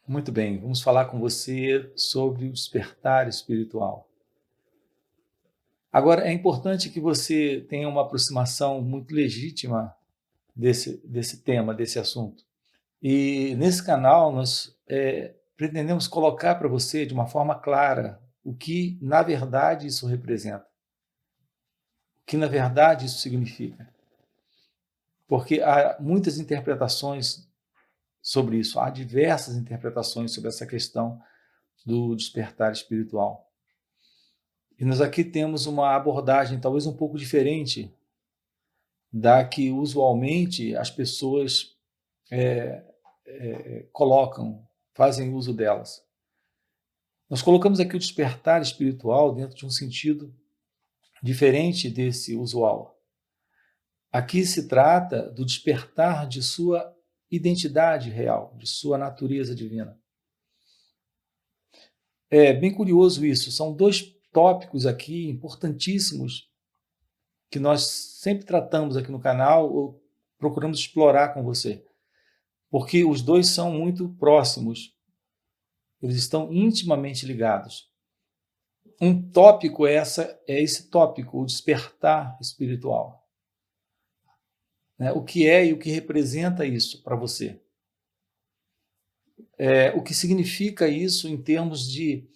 Muito bem, vamos falar com você sobre o despertar espiritual. Agora, é importante que você tenha uma aproximação muito legítima desse tema, desse assunto. E nesse canal nós pretendemos colocar para você de uma forma clara o que, na verdade, isso representa, o que, na verdade, isso significa. Porque há muitas interpretações sobre isso, há diversas interpretações sobre essa questão do despertar espiritual. E nós aqui temos uma abordagem talvez um pouco diferente da que usualmente as pessoas colocam, fazem uso delas. Nós colocamos aqui o despertar espiritual dentro de um sentido diferente desse usual. Aqui se trata do despertar de sua identidade real, de sua natureza divina. É bem curioso isso, são dois tópicos aqui importantíssimos que nós sempre tratamos aqui no canal ou procuramos explorar com você, porque os dois são muito próximos, eles estão intimamente ligados. Um tópico é esse tópico, o despertar espiritual. O que é e o que representa isso para você? O que significa isso em termos de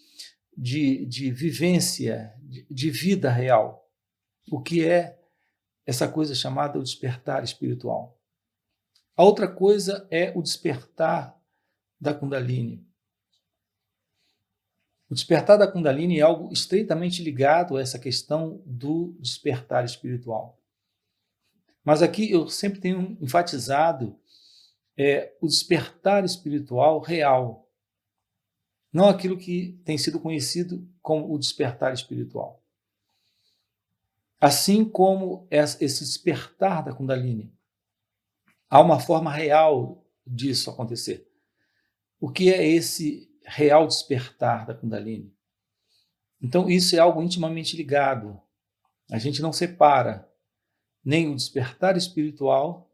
vivência, de vida real? O que é essa coisa chamada o despertar espiritual? A outra coisa é o despertar da Kundalini. O despertar da Kundalini é algo estreitamente ligado a essa questão do despertar espiritual. Mas aqui eu sempre tenho enfatizado o despertar espiritual real, não aquilo que tem sido conhecido como o despertar espiritual. Assim como esse despertar da Kundalini, há uma forma real disso acontecer. O que é esse real despertar da Kundalini? Então, isso é algo intimamente ligado. A gente não separa nem o despertar espiritual,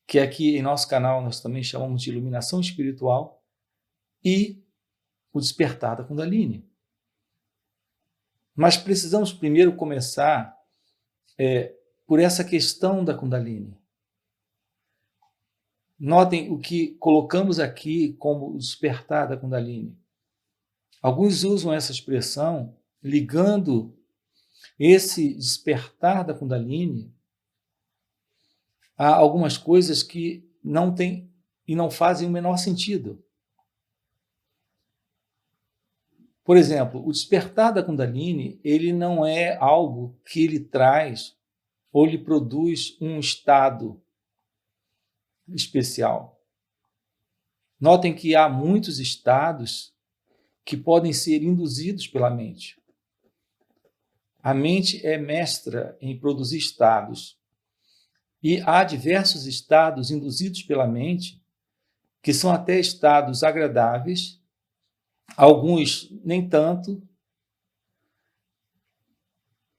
que aqui em nosso canal nós também chamamos de iluminação espiritual, e o despertar da Kundalini. Mas precisamos primeiro começar por essa questão da Kundalini. Notem o que colocamos aqui como o despertar da Kundalini. Alguns usam essa expressão ligando esse despertar da Kundalini a algumas coisas que não têm e não fazem o menor sentido. Por exemplo, o despertar da Kundalini, ele não é algo que ele traz ou lhe produz um estado especial. Notem que há muitos estados que podem ser induzidos pela mente. A mente é mestra em produzir estados. E há diversos estados induzidos pela mente que são até estados agradáveis, alguns nem tanto,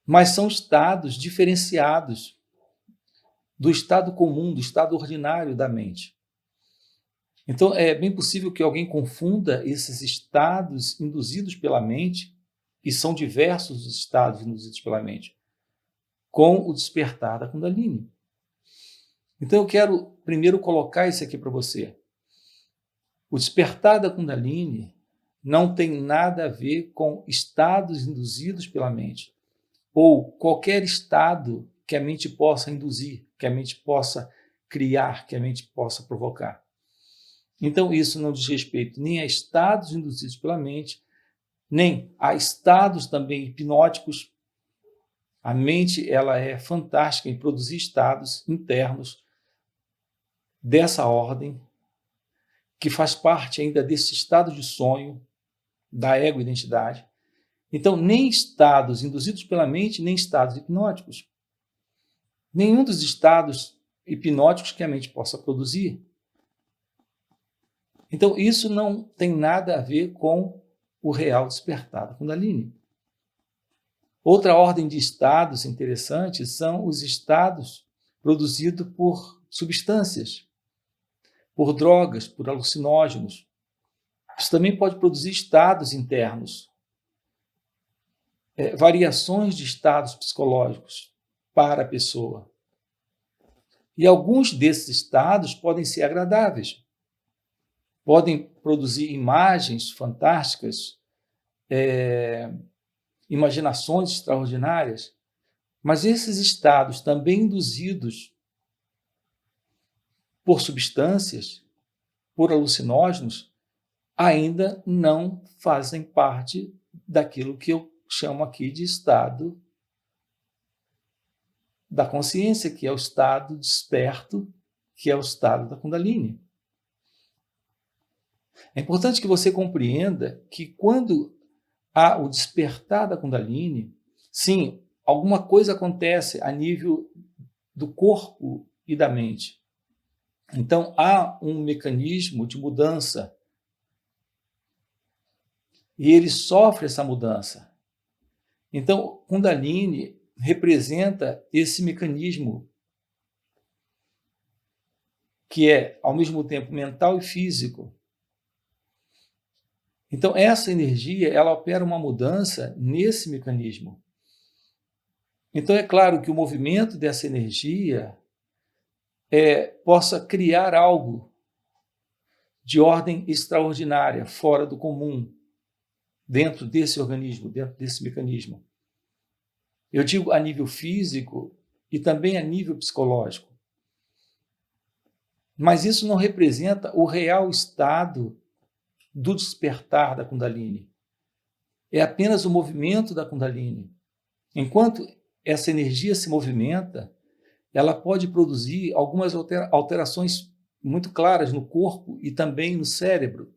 mas são estados diferenciados do estado comum, do estado ordinário da mente. Então, é bem possível que alguém confunda esses estados induzidos pela mente, e são diversos os estados induzidos pela mente, com o despertar da Kundalini. Então, eu quero primeiro colocar isso aqui para você. O despertar da Kundalini não tem nada a ver com estados induzidos pela mente, ou qualquer estado que a mente possa induzir, que a mente possa criar, que a mente possa provocar. Então, isso não diz respeito nem a estados induzidos pela mente, nem a estados também hipnóticos. A mente ela é fantástica em produzir estados internos dessa ordem, que faz parte ainda desse estado de sonho, da ego-identidade. Então, nem estados induzidos pela mente, nem estados hipnóticos. Nenhum dos estados hipnóticos que a mente possa produzir. Então, isso não tem nada a ver com o real despertar da Kundalini. Outra ordem de estados interessantes são os estados produzidos por substâncias, por drogas, por alucinógenos. Isso também pode produzir estados internos, variações de estados psicológicos para a pessoa. E alguns desses estados podem ser agradáveis, podem produzir imagens fantásticas, imaginações extraordinárias, mas esses estados também induzidos por substâncias, por alucinógenos, ainda não fazem parte daquilo que eu chamo aqui de estado da consciência, que é o estado desperto, que é o estado da Kundalini. É importante que você compreenda que quando há o despertar da Kundalini, sim, alguma coisa acontece a nível do corpo e da mente. Então, há um mecanismo de mudança e ele sofre essa mudança. Então, Kundalini representa esse mecanismo que é, ao mesmo tempo, mental e físico. Então, essa energia, ela opera uma mudança nesse mecanismo. Então, é claro que o movimento dessa energia possa criar algo de ordem extraordinária, fora do comum, dentro desse organismo, dentro desse mecanismo. Eu digo a nível físico e também a nível psicológico. Mas isso não representa o real estado do despertar da Kundalini. É apenas o movimento da Kundalini. Enquanto essa energia se movimenta, ela pode produzir algumas alterações muito claras no corpo e também no cérebro.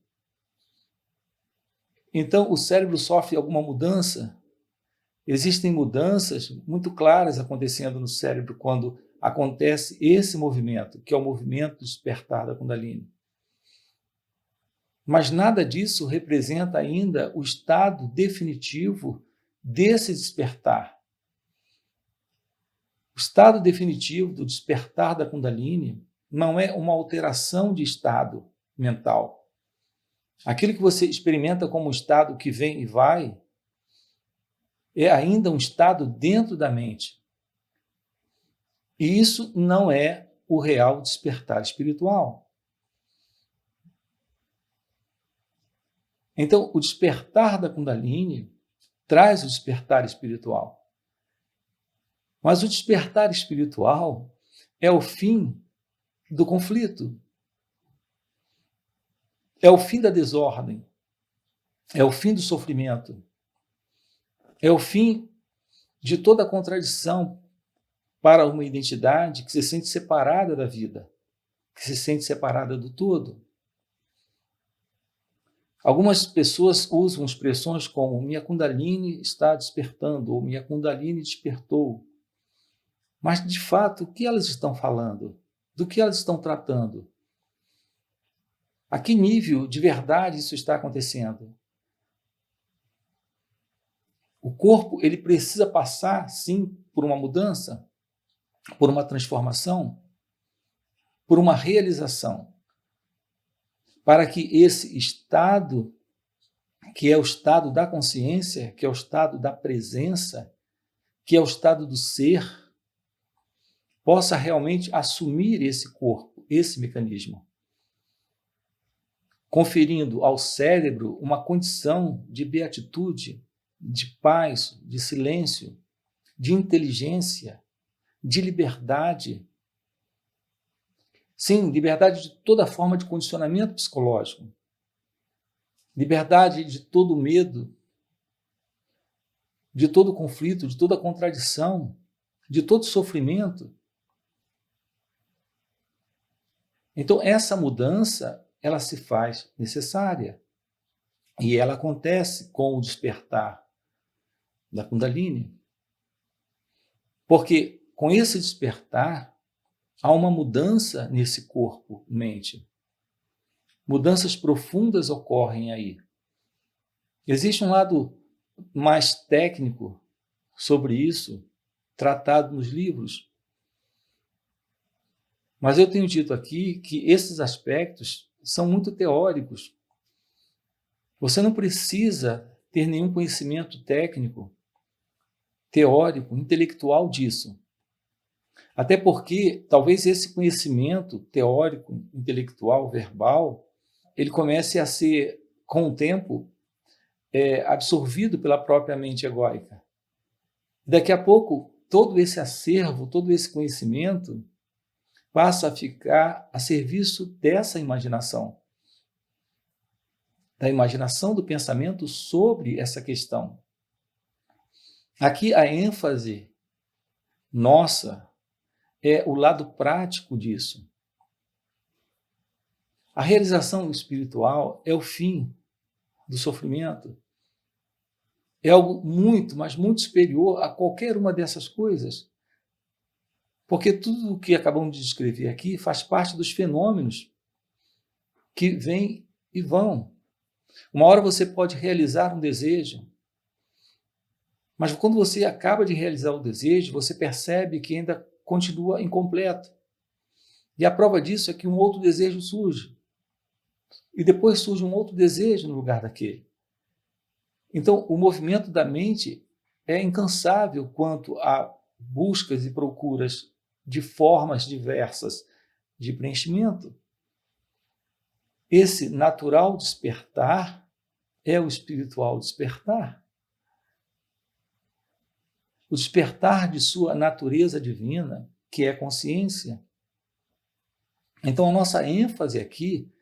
Então, o cérebro sofre alguma mudança. Existem mudanças muito claras acontecendo no cérebro quando acontece esse movimento, que é o movimento do despertar da Kundalini. Mas nada disso representa ainda o estado definitivo desse despertar. O estado definitivo do despertar da Kundalini não é uma alteração de estado mental. Aquilo que você experimenta como um estado que vem e vai é ainda um estado dentro da mente. E isso não é o real despertar espiritual. Então, o despertar da Kundalini traz o despertar espiritual. Mas o despertar espiritual é o fim do conflito. É o fim da desordem. É o fim do sofrimento. É o fim de toda a contradição para uma identidade que se sente separada da vida, que se sente separada do todo. Algumas pessoas usam expressões como minha Kundalini está despertando ou minha Kundalini despertou. Mas, de fato, o que elas estão falando? Do que elas estão tratando? A que nível de verdade isso está acontecendo? O corpo, ele precisa passar, sim, por uma mudança, por uma transformação, por uma realização, para que esse estado, que é o estado da consciência, que é o estado da presença, que é o estado do ser, possa realmente assumir esse corpo, esse mecanismo, conferindo ao cérebro uma condição de beatitude, de paz, de silêncio, de inteligência, de liberdade. Sim, liberdade de toda forma de condicionamento psicológico, liberdade de todo medo, de todo conflito, de toda contradição, de todo sofrimento. Então, essa mudança, ela se faz necessária e ela acontece com o despertar da Kundalini. Porque com esse despertar, há uma mudança nesse corpo-mente. Mudanças profundas ocorrem aí. Existe um lado mais técnico sobre isso, tratado nos livros. Mas eu tenho dito aqui que esses aspectos são muito teóricos. Você não precisa ter nenhum conhecimento técnico, teórico, intelectual disso. Até porque talvez esse conhecimento teórico, intelectual, verbal, ele comece a ser, com o tempo, absorvido pela própria mente egóica. Daqui a pouco, todo esse acervo, todo esse conhecimento passa a ficar a serviço dessa imaginação, da imaginação do pensamento sobre essa questão. Aqui a ênfase nossa é o lado prático disso. A realização espiritual é o fim do sofrimento. É algo muito, mas muito superior a qualquer uma dessas coisas. Porque tudo o que acabamos de descrever aqui faz parte dos fenômenos que vêm e vão. Uma hora você pode realizar um desejo, mas quando você acaba de realizar o desejo, você percebe que ainda continua incompleto. E a prova disso é que um outro desejo surge. E depois surge um outro desejo no lugar daquele. Então, o movimento da mente é incansável quanto a buscas e procuras de formas diversas de preenchimento. Esse natural despertar é o espiritual despertar. O despertar de sua natureza divina, que é consciência. Então, a nossa ênfase aqui,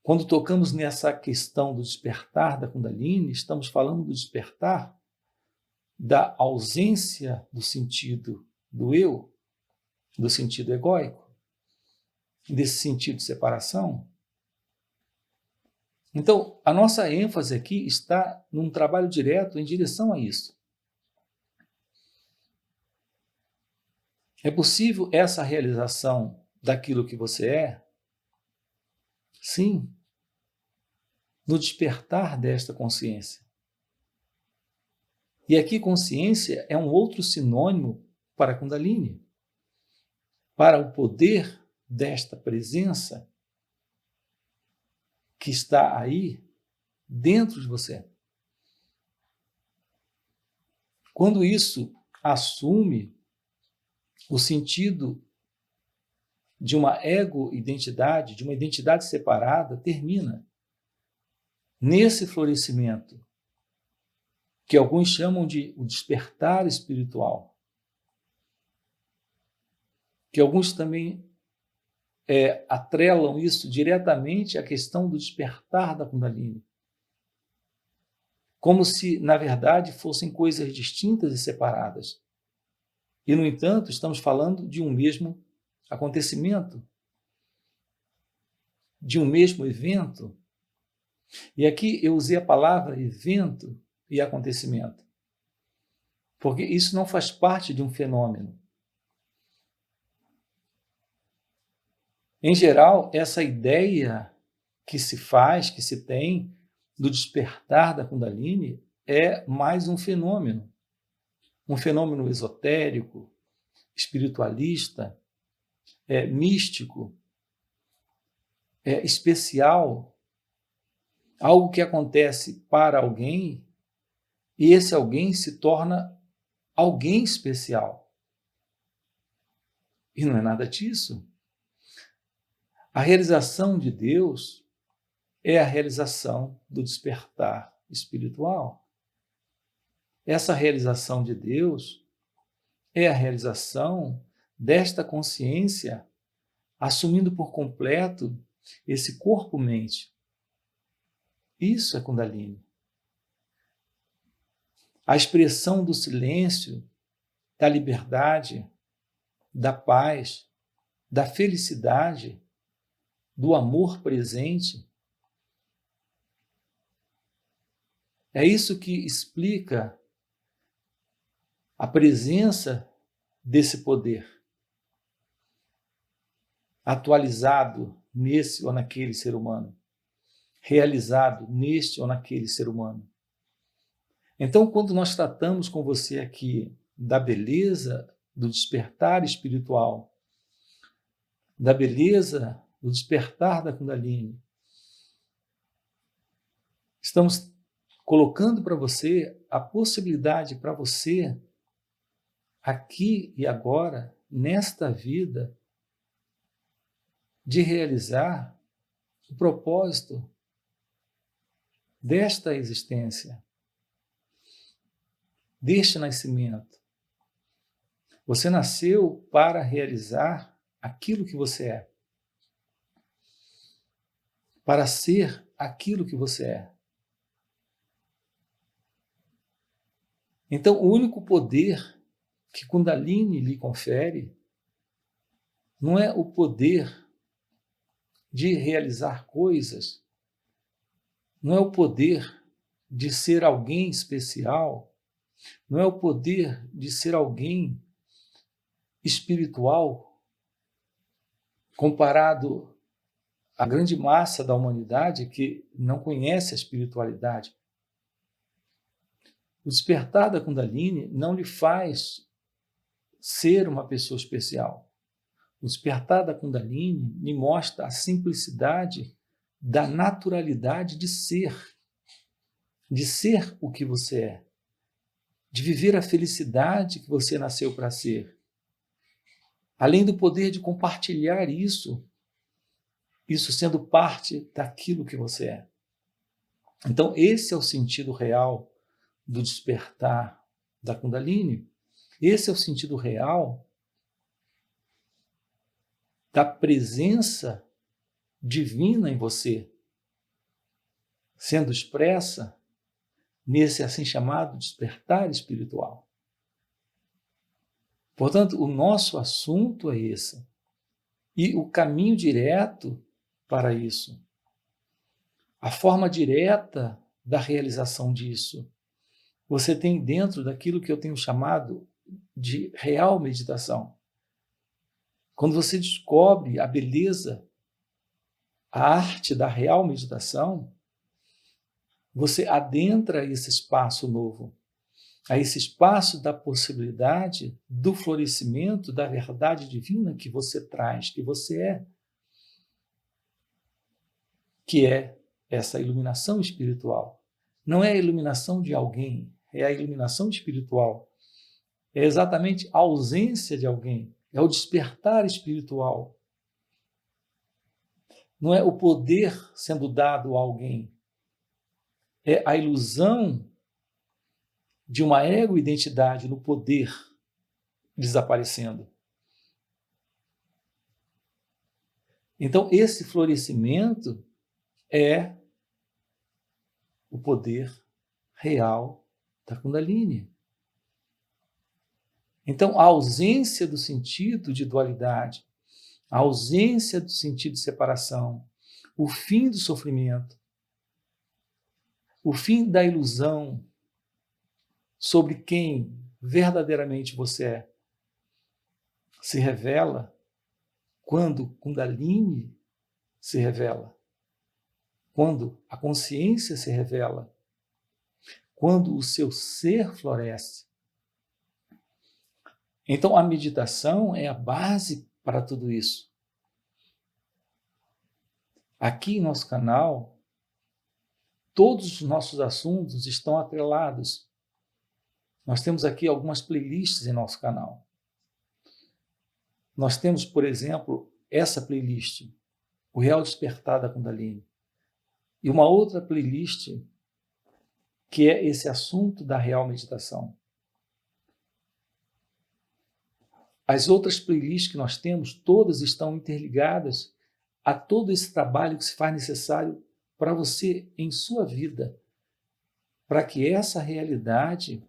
quando tocamos nessa questão do despertar da Kundalini, estamos falando do despertar da ausência do sentido do eu, do sentido egóico, desse sentido de separação. Então, a nossa ênfase aqui está num trabalho direto em direção a isso. É possível essa realização daquilo que você é? Sim, no despertar desta consciência. E aqui consciência é um outro sinônimo para Kundalini, para o poder desta presença que está aí dentro de você. Quando isso assume o sentido de uma ego-identidade, de uma identidade separada, termina nesse florescimento, que alguns chamam de o despertar espiritual, que alguns também atrelam isso diretamente à questão do despertar da Kundalini, como se, na verdade, fossem coisas distintas e separadas. E, no entanto, estamos falando de um mesmo acontecimento, de um mesmo evento. E aqui eu usei a palavra evento e acontecimento, porque isso não faz parte de um fenômeno. Em geral, essa ideia que se faz, que se tem, do despertar da Kundalini é mais um fenômeno esotérico, espiritualista, místico, especial, algo que acontece para alguém e esse alguém se torna alguém especial. E não é nada disso. A realização de Deus é a realização do despertar espiritual. Essa realização de Deus é a realização desta consciência assumindo por completo esse corpo-mente. Isso é Kundalini. A expressão do silêncio, da liberdade, da paz, da felicidade, do amor presente. É isso que explica a presença desse poder atualizado nesse ou naquele ser humano, realizado neste ou naquele ser humano. Então, quando nós tratamos com você aqui da beleza do despertar espiritual, da beleza do despertar da Kundalini, Estamos colocando para você a possibilidade para você, aqui e agora, nesta vida, de realizar o propósito desta existência, deste nascimento. Você nasceu para realizar aquilo que você é, para ser aquilo que você é. Então, o único poder que Kundalini lhe confere não é o poder de realizar coisas, não é o poder de ser alguém especial, não é o poder de ser alguém espiritual comparado à grande massa da humanidade que não conhece a espiritualidade. O despertar da Kundalini não lhe faz ser uma pessoa especial. O despertar da Kundalini lhe mostra a simplicidade da naturalidade de ser o que você é, de viver a felicidade que você nasceu para ser. Além do poder de compartilhar isso sendo parte daquilo que você é. Então, esse é o sentido real do despertar da Kundalini. Esse é o sentido real da presença divina em você, sendo expressa nesse assim chamado despertar espiritual. Portanto, o nosso assunto é esse. E o caminho direto para isso, a forma direta da realização disso, você tem dentro daquilo que eu tenho chamado de real meditação. Quando você descobre a beleza, a arte da real meditação, você adentra esse espaço novo, a esse espaço da possibilidade do florescimento da verdade divina que você traz, que você é, que é essa iluminação espiritual. Não é a iluminação de alguém, é a iluminação espiritual. É exatamente a ausência de alguém, é o despertar espiritual. Não é o poder sendo dado a alguém, é a ilusão de uma ego-identidade no poder desaparecendo. Então, esse florescimento é o poder real da Kundalini. Então, a ausência do sentido de dualidade, a ausência do sentido de separação, o fim do sofrimento, o fim da ilusão sobre quem verdadeiramente você é, se revela quando Kundalini se revela, quando a consciência se revela, quando o seu ser floresce. Então, a meditação é a base para tudo isso. Aqui em nosso canal, todos os nossos assuntos estão atrelados. Nós temos aqui algumas playlists em nosso canal. Nós temos, por exemplo, essa playlist, O Real Despertar da Kundalini, e uma outra playlist que é esse assunto da real meditação. As outras playlists que nós temos, todas estão interligadas a todo esse trabalho que se faz necessário para você em sua vida, para que essa realidade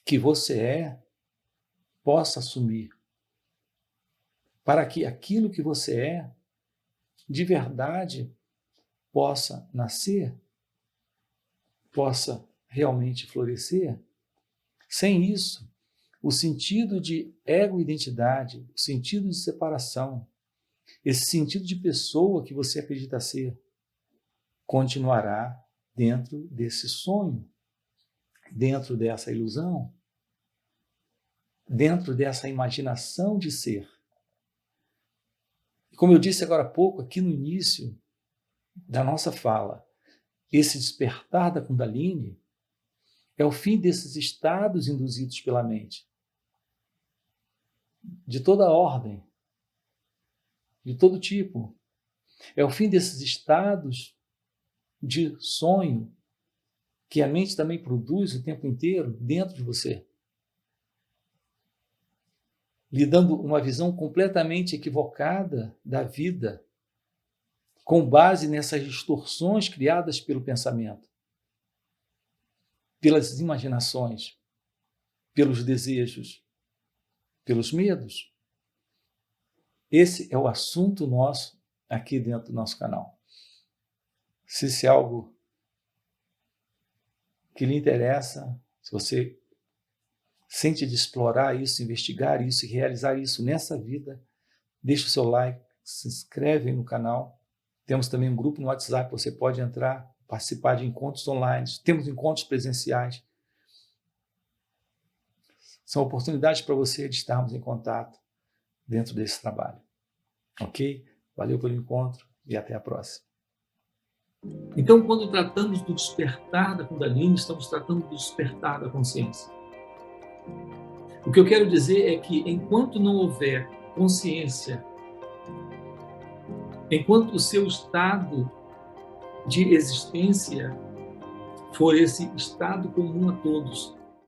que você é possa assumir, para que aquilo que você é, de verdade, possa nascer, possa realmente florescer. Sem isso, o sentido de ego-identidade, o sentido de separação, esse sentido de pessoa que você acredita ser, continuará dentro desse sonho, dentro dessa ilusão, dentro dessa imaginação de ser. Como eu disse agora há pouco, aqui no início da nossa fala, esse despertar da Kundalini é o fim desses estados induzidos pela mente, de toda ordem, de todo tipo. É o fim desses estados de sonho que a mente também produz o tempo inteiro dentro de você, lhe dando uma visão completamente equivocada da vida, com base nessas distorções criadas pelo pensamento, pelas imaginações, pelos desejos, pelos medos. Esse é o assunto nosso aqui dentro do nosso canal. Se isso é algo que lhe interessa, se você sente de explorar isso, investigar isso e realizar isso nessa vida, deixa o seu like, se inscreve no canal. Temos também um grupo no WhatsApp, você pode entrar, participar de encontros online. Temos encontros presenciais. São oportunidades para você de estarmos em contato dentro desse trabalho. Ok? Valeu pelo encontro e até a próxima. Então, quando tratamos do despertar da Kundalini, estamos tratando do despertar da consciência. O que eu quero dizer é que enquanto não houver consciência, enquanto o seu estado de existência for esse estado comum a todos,